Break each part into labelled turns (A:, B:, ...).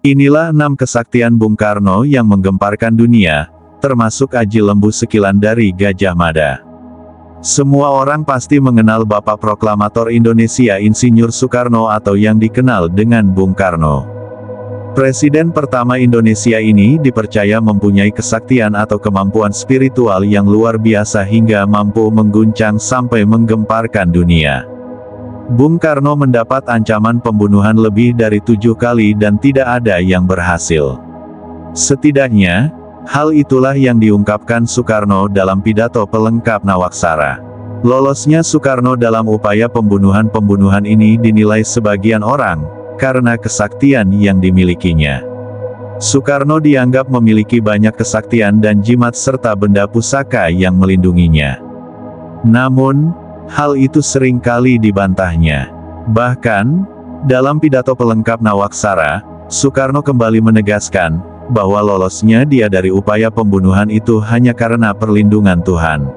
A: Inilah 6 kesaktian Bung Karno yang menggemparkan dunia, termasuk Aji Lembu Sekilan dari Gajah Mada. Semua orang pasti mengenal Bapak Proklamator Indonesia Insinyur Soekarno atau yang dikenal dengan Bung Karno. Presiden pertama Indonesia ini dipercaya mempunyai kesaktian atau kemampuan spiritual yang luar biasa hingga mampu mengguncang sampai menggemparkan dunia. Bung Karno mendapat ancaman pembunuhan lebih dari 7 kali dan tidak ada yang berhasil. Setidaknya, hal itulah yang diungkapkan Soekarno dalam pidato pelengkap Nawaksara. Lolosnya Soekarno dalam upaya pembunuhan-pembunuhan ini dinilai sebagian orang, karena kesaktian yang dimilikinya. Soekarno dianggap memiliki banyak kesaktian dan jimat serta benda pusaka yang melindunginya. Namun, hal itu sering kali dibantahnya. Bahkan, dalam pidato pelengkap Nawaksara, Soekarno kembali menegaskan, bahwa lolosnya dia dari upaya pembunuhan itu hanya karena perlindungan Tuhan.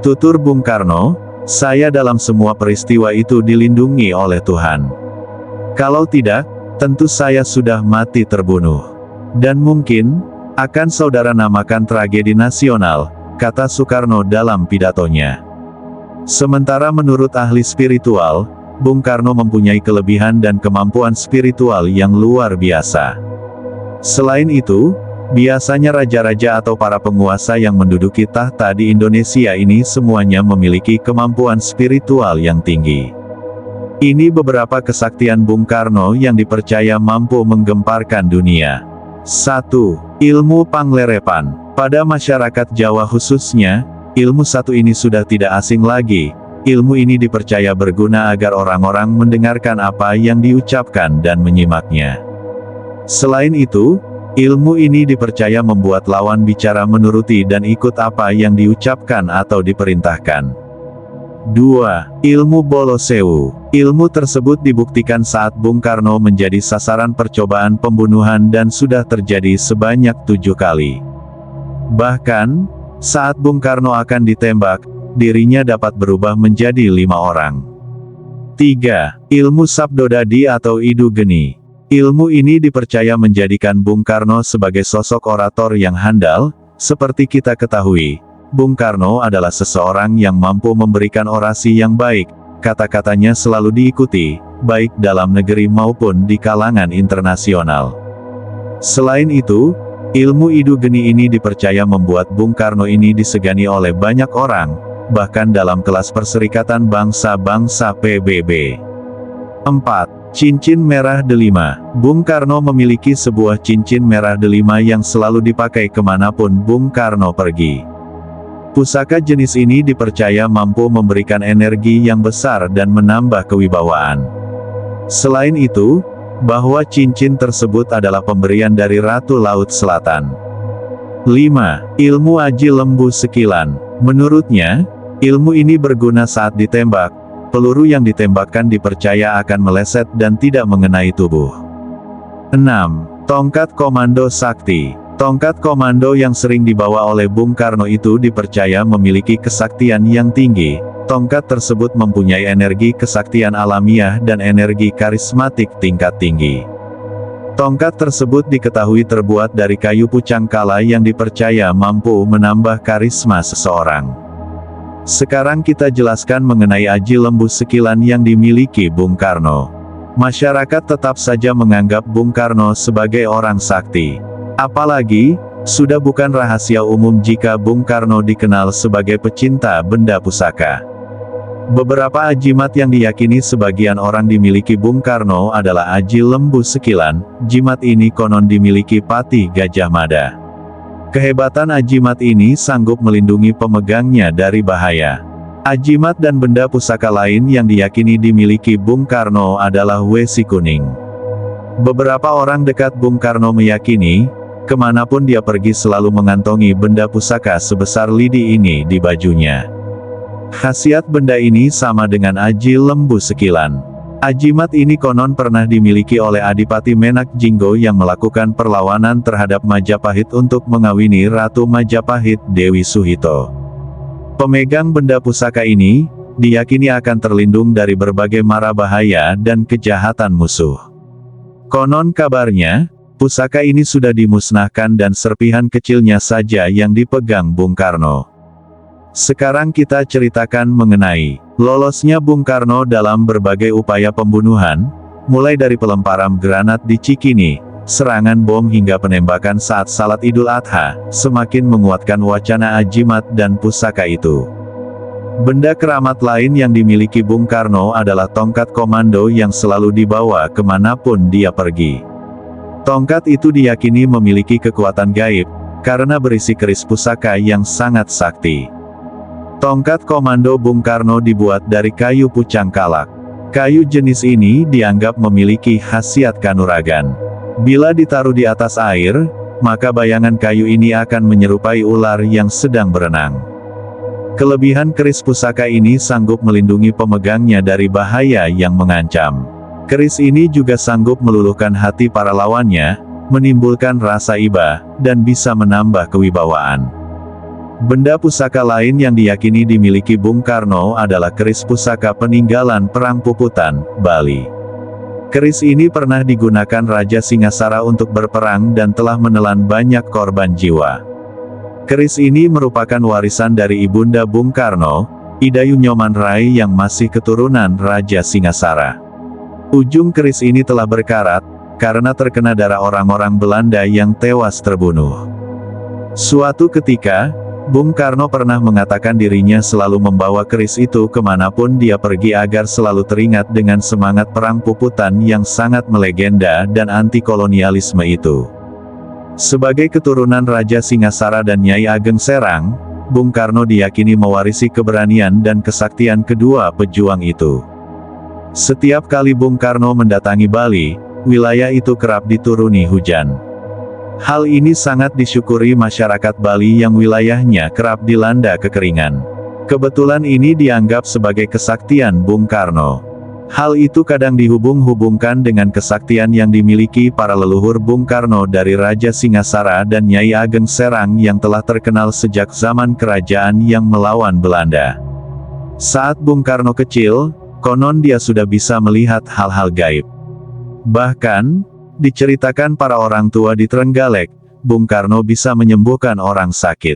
A: Tutur Bung Karno, "Saya dalam semua peristiwa itu dilindungi oleh Tuhan. Kalau tidak, tentu saya sudah mati terbunuh. Dan mungkin, akan saudara namakan tragedi nasional," kata Soekarno dalam pidatonya. Sementara menurut ahli spiritual, Bung Karno mempunyai kelebihan dan kemampuan spiritual yang luar biasa. Selain itu, biasanya raja-raja atau para penguasa yang menduduki tahta di Indonesia ini semuanya memiliki kemampuan spiritual yang tinggi. Ini beberapa kesaktian Bung Karno yang dipercaya mampu menggemparkan dunia. 1. Ilmu Panglerepan. Pada masyarakat Jawa khususnya, ilmu satu ini sudah tidak asing lagi. Ilmu ini dipercaya berguna agar orang-orang mendengarkan apa yang diucapkan dan menyimaknya. Selain itu, ilmu ini dipercaya membuat lawan bicara menuruti dan ikut apa yang diucapkan atau diperintahkan. 2. Ilmu Bolosewu. Ilmu tersebut dibuktikan saat Bung Karno menjadi sasaran percobaan pembunuhan dan sudah terjadi sebanyak 7 kali. Bahkan, saat Bung Karno akan ditembak, dirinya dapat berubah menjadi 5 orang. 3. Ilmu Sabdodadi atau Idu Geni. Ilmu ini dipercaya menjadikan Bung Karno sebagai sosok orator yang handal. Seperti kita ketahui, Bung Karno adalah seseorang yang mampu memberikan orasi yang baik, kata-katanya selalu diikuti, baik dalam negeri maupun di kalangan internasional. Selain itu, ilmu Idu Geni ini dipercaya membuat Bung Karno ini disegani oleh banyak orang, bahkan dalam kelas Perserikatan Bangsa-Bangsa PBB. 4. Cincin merah delima. Bung Karno memiliki sebuah cincin merah delima yang selalu dipakai kemanapun Bung Karno pergi. Pusaka jenis ini dipercaya mampu memberikan energi yang besar dan menambah kewibawaan. Selain itu, bahwa cincin tersebut adalah pemberian dari Ratu Laut Selatan. 5. Ilmu Aji Lembu Sekilan. Menurutnya, ilmu ini berguna saat ditembak. Peluru yang ditembakkan dipercaya akan meleset dan tidak mengenai tubuh. 6. Tongkat Komando Sakti. Tongkat komando yang sering dibawa oleh Bung Karno itu dipercaya memiliki kesaktian yang tinggi. Tongkat tersebut mempunyai energi kesaktian alamiah dan energi karismatik tingkat tinggi. Tongkat tersebut diketahui terbuat dari kayu pucangkala yang dipercaya mampu menambah karisma seseorang. Sekarang kita jelaskan mengenai Aji Lembu Sekilan yang dimiliki Bung Karno. Masyarakat tetap saja menganggap Bung Karno sebagai orang sakti. Apalagi, sudah bukan rahasia umum jika Bung Karno dikenal sebagai pecinta benda pusaka. Beberapa ajimat yang diyakini sebagian orang dimiliki Bung Karno adalah Aji Lembu Sekilan. Jimat ini konon dimiliki Patih Gajah Mada. Kehebatan ajimat ini sanggup melindungi pemegangnya dari bahaya. Ajimat dan benda pusaka lain yang diyakini dimiliki Bung Karno adalah wesi kuning. Beberapa orang dekat Bung Karno meyakini, kemanapun dia pergi selalu mengantongi benda pusaka sebesar lidi ini di bajunya. Khasiat benda ini sama dengan Aji Lembu Sekilan. Ajimat ini konon pernah dimiliki oleh Adipati Menak Jinggo yang melakukan perlawanan terhadap Majapahit untuk mengawini Ratu Majapahit, Dewi Suhito. Pemegang benda pusaka ini, diyakini akan terlindung dari berbagai mara bahaya dan kejahatan musuh. Konon kabarnya, pusaka ini sudah dimusnahkan dan serpihan kecilnya saja yang dipegang Bung Karno. Sekarang kita ceritakan mengenai lolosnya Bung Karno dalam berbagai upaya pembunuhan, mulai dari pelemparan granat di Cikini, serangan bom hingga penembakan saat salat Idul Adha, semakin menguatkan wacana ajimat dan pusaka itu. Benda keramat lain yang dimiliki Bung Karno adalah tongkat komando yang selalu dibawa kemanapun dia pergi. Tongkat itu diyakini memiliki kekuatan gaib, karena berisi keris pusaka yang sangat sakti. Tongkat komando Bung Karno dibuat dari kayu pucang kalak. Kayu jenis ini dianggap memiliki khasiat kanuragan. Bila ditaruh di atas air, maka bayangan kayu ini akan menyerupai ular yang sedang berenang. Kelebihan keris pusaka ini sanggup melindungi pemegangnya dari bahaya yang mengancam. Keris ini juga sanggup meluluhkan hati para lawannya, menimbulkan rasa iba, dan bisa menambah kewibawaan. Benda pusaka lain yang diyakini dimiliki Bung Karno adalah keris pusaka peninggalan Perang Puputan, Bali. Keris ini pernah digunakan Raja Singasara untuk berperang dan telah menelan banyak korban jiwa. Keris ini merupakan warisan dari ibunda Bung Karno, Idayu Nyoman Rai yang masih keturunan Raja Singasara. Ujung keris ini telah berkarat, karena terkena darah orang-orang Belanda yang tewas terbunuh. Suatu ketika, Bung Karno pernah mengatakan dirinya selalu membawa keris itu kemanapun dia pergi agar selalu teringat dengan semangat Perang Puputan yang sangat melegenda dan anti-kolonialisme itu. Sebagai keturunan Raja Singasara dan Nyai Ageng Serang, Bung Karno diyakini mewarisi keberanian dan kesaktian kedua pejuang itu. Setiap kali Bung Karno mendatangi Bali, wilayah itu kerap dituruni hujan. Hal ini sangat disyukuri masyarakat Bali yang wilayahnya kerap dilanda kekeringan. Kebetulan ini dianggap sebagai kesaktian Bung Karno. Hal itu kadang dihubung-hubungkan dengan kesaktian yang dimiliki para leluhur Bung Karno dari Raja Singasara dan Nyai Ageng Serang yang telah terkenal sejak zaman kerajaan yang melawan Belanda. Saat Bung Karno kecil, konon dia sudah bisa melihat hal-hal gaib. Bahkan, diceritakan para orang tua di Trenggalek, Bung Karno bisa menyembuhkan orang sakit.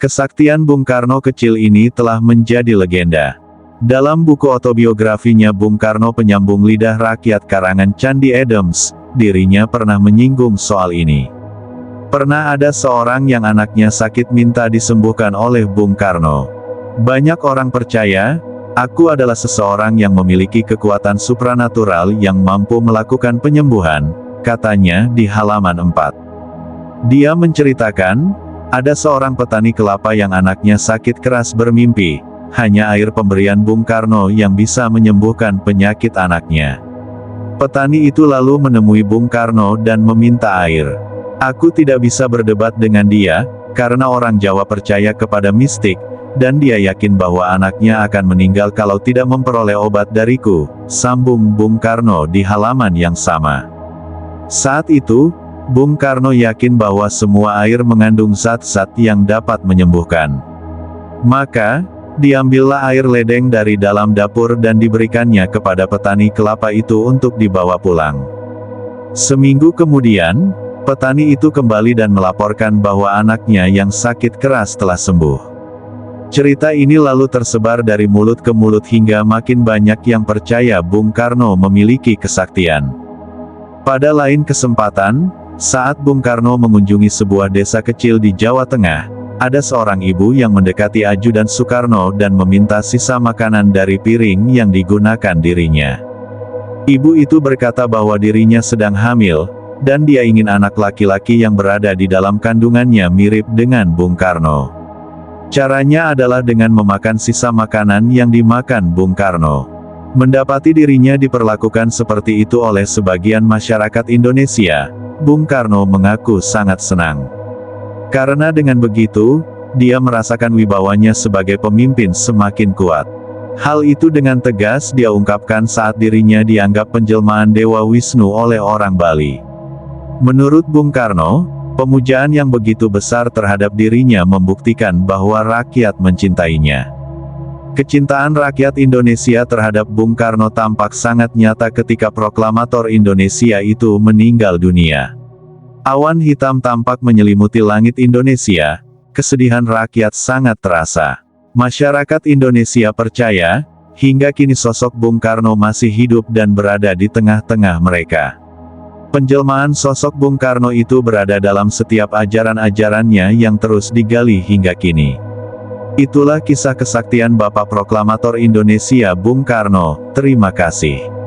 A: Kesaktian Bung Karno kecil ini telah menjadi legenda. Dalam buku autobiografinya Bung Karno Penyambung Lidah Rakyat karangan Candi Adams, dirinya pernah menyinggung soal ini. Pernah ada seorang yang anaknya sakit minta disembuhkan oleh Bung Karno. Banyak orang percaya, aku adalah seseorang yang memiliki kekuatan supranatural yang mampu melakukan penyembuhan, katanya di halaman 4. Dia menceritakan, ada seorang petani kelapa yang anaknya sakit keras bermimpi, hanya air pemberian Bung Karno yang bisa menyembuhkan penyakit anaknya. Petani itu lalu menemui Bung Karno dan meminta air. Aku tidak bisa berdebat dengan dia, karena orang Jawa percaya kepada mistik, dan dia yakin bahwa anaknya akan meninggal kalau tidak memperoleh obat dariku, sambung Bung Karno di halaman yang sama. Saat itu, Bung Karno yakin bahwa semua air mengandung zat-zat yang dapat menyembuhkan. Maka, diambillah air ledeng dari dalam dapur dan diberikannya kepada petani kelapa itu untuk dibawa pulang. Seminggu kemudian, petani itu kembali dan melaporkan bahwa anaknya yang sakit keras telah sembuh. Cerita ini lalu tersebar dari mulut ke mulut hingga makin banyak yang percaya Bung Karno memiliki kesaktian. Pada lain kesempatan, saat Bung Karno mengunjungi sebuah desa kecil di Jawa Tengah, ada seorang ibu yang mendekati ajudan Soekarno dan meminta sisa makanan dari piring yang digunakan dirinya. Ibu itu berkata bahwa dirinya sedang hamil, dan dia ingin anak laki-laki yang berada di dalam kandungannya mirip dengan Bung Karno. Caranya adalah dengan memakan sisa makanan yang dimakan Bung Karno. Mendapati dirinya diperlakukan seperti itu oleh sebagian masyarakat Indonesia, Bung Karno mengaku sangat senang. Karena dengan begitu, dia merasakan wibawanya sebagai pemimpin semakin kuat. Hal itu dengan tegas dia ungkapkan saat dirinya dianggap penjelmaan Dewa Wisnu oleh orang Bali. Menurut Bung Karno, pemujaan yang begitu besar terhadap dirinya membuktikan bahwa rakyat mencintainya. Kecintaan rakyat Indonesia terhadap Bung Karno tampak sangat nyata ketika proklamator Indonesia itu meninggal dunia. Awan hitam tampak menyelimuti langit Indonesia, kesedihan rakyat sangat terasa. Masyarakat Indonesia percaya, hingga kini sosok Bung Karno masih hidup dan berada di tengah-tengah mereka. Penjelmaan sosok Bung Karno itu berada dalam setiap ajaran-ajarannya yang terus digali hingga kini. Itulah kisah kesaktian Bapak Proklamator Indonesia Bung Karno. Terima kasih.